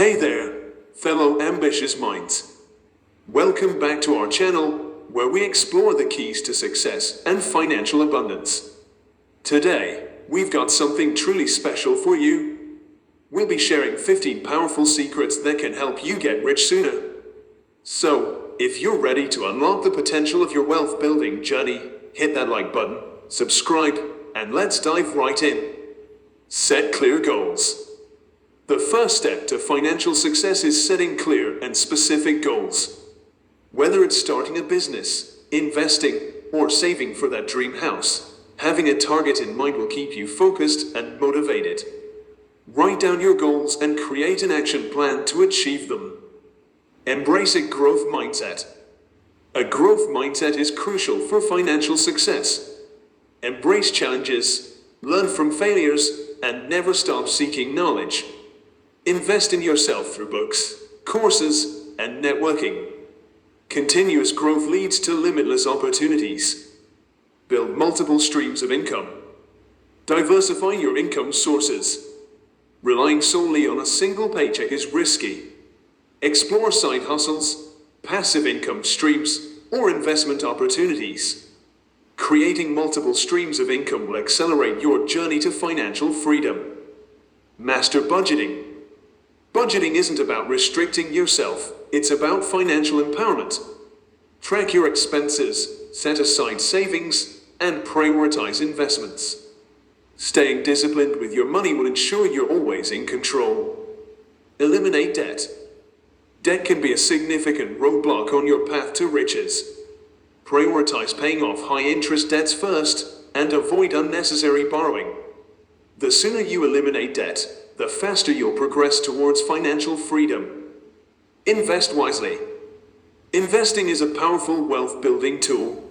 Hey there, fellow ambitious minds. Welcome back to our channel, where we explore the keys to success and financial abundance. Today, we've got something truly special for you. We'll be sharing 15 powerful secrets that can help you get rich sooner. So, if you're ready to unlock the potential of your wealth building journey, hit that like button, subscribe, and let's dive right in. Set clear goals. The first step to financial success is setting clear and specific goals. Whether it's starting a business, investing, or saving for that dream house, having a target in mind will keep you focused and motivated. Write down your goals and create an action plan to achieve them. Embrace a growth mindset. A growth mindset is crucial for financial success. Embrace challenges, learn from failures, and never stop seeking knowledge. Invest in yourself through books, courses, and networking. Continuous growth leads to limitless opportunities. Build multiple streams of income. Diversify your income sources. Relying solely on a single paycheck is risky. Explore side hustles, passive income streams, or investment opportunities. Creating multiple streams of income will accelerate your journey to financial freedom. Master budgeting. Budgeting isn't about restricting yourself, it's about financial empowerment. Track your expenses, set aside savings, and prioritize investments. Staying disciplined with your money will ensure you're always in control. Eliminate debt. Debt can be a significant roadblock on your path to riches. Prioritize paying off high-interest debts first, and avoid unnecessary borrowing. The sooner you eliminate debt, the faster you'll progress towards financial freedom. Invest wisely. Investing is a powerful wealth-building tool.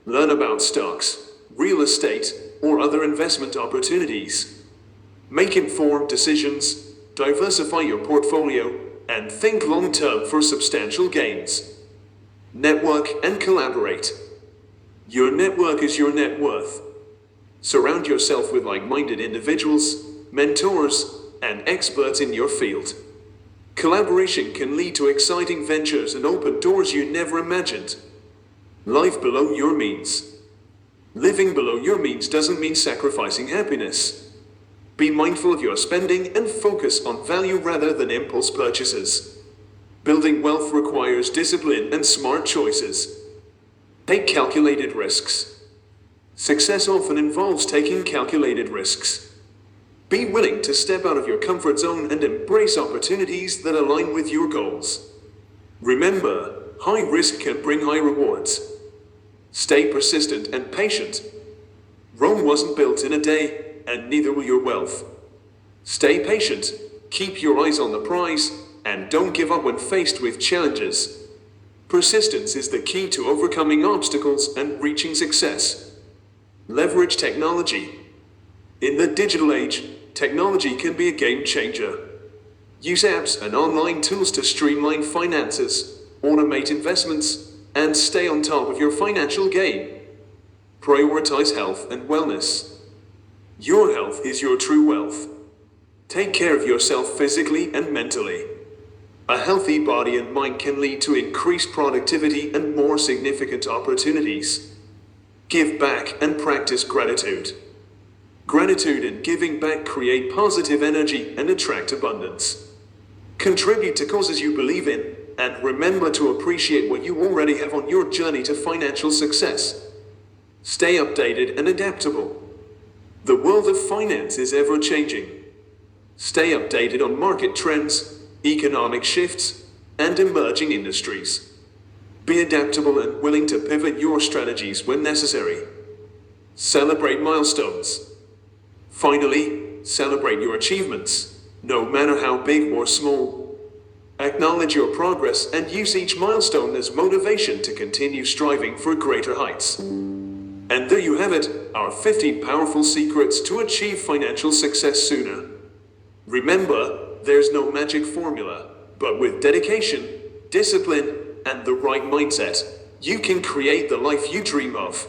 Learn about stocks, real estate, or other investment opportunities. Make informed decisions, diversify your portfolio, and think long-term for substantial gains. Network and collaborate. Your network is your net worth. Surround yourself with like-minded individuals, mentors, and experts in your field. Collaboration can lead to exciting ventures and open doors you never imagined. Life below your means. Living below your means doesn't mean sacrificing happiness. Be mindful of your spending and focus on value rather than impulse purchases. Building wealth requires discipline and smart choices. Take calculated risks. Success often involves taking calculated risks. Be willing to step out of your comfort zone and embrace opportunities that align with your goals. Remember, high risk can bring high rewards. Stay persistent and patient. Rome wasn't built in a day, and neither will your wealth. Stay patient, keep your eyes on the prize, and don't give up when faced with challenges. Persistence is the key to overcoming obstacles and reaching success. Leverage technology. In the digital age, technology can be a game changer. Use apps and online tools to streamline finances, automate investments, and stay on top of your financial game. Prioritize health and wellness. Your health is your true wealth. Take care of yourself physically and mentally. A healthy body and mind can lead to increased productivity and more significant opportunities. Give back and practice gratitude. Gratitude and giving back create positive energy and attract abundance. Contribute to causes you believe in, and remember to appreciate what you already have on your journey to financial success. Stay updated and adaptable. The world of finance is ever-changing. Stay updated on market trends, economic shifts, and emerging industries. Be adaptable and willing to pivot your strategies when necessary. Celebrate milestones. Finally, celebrate your achievements, no matter how big or small. Acknowledge your progress and use each milestone as motivation to continue striving for greater heights. And there you have it, our 15 powerful secrets to achieve financial success sooner. Remember, there's no magic formula, but with dedication, discipline, and the right mindset, you can create the life you dream of.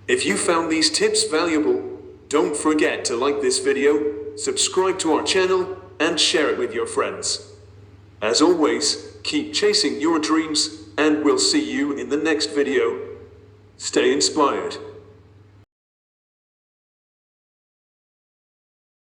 If you found these tips valuable, don't forget to like this video, subscribe to our channel, and share it with your friends. As always, keep chasing your dreams, and we'll see you in the next video. Stay inspired.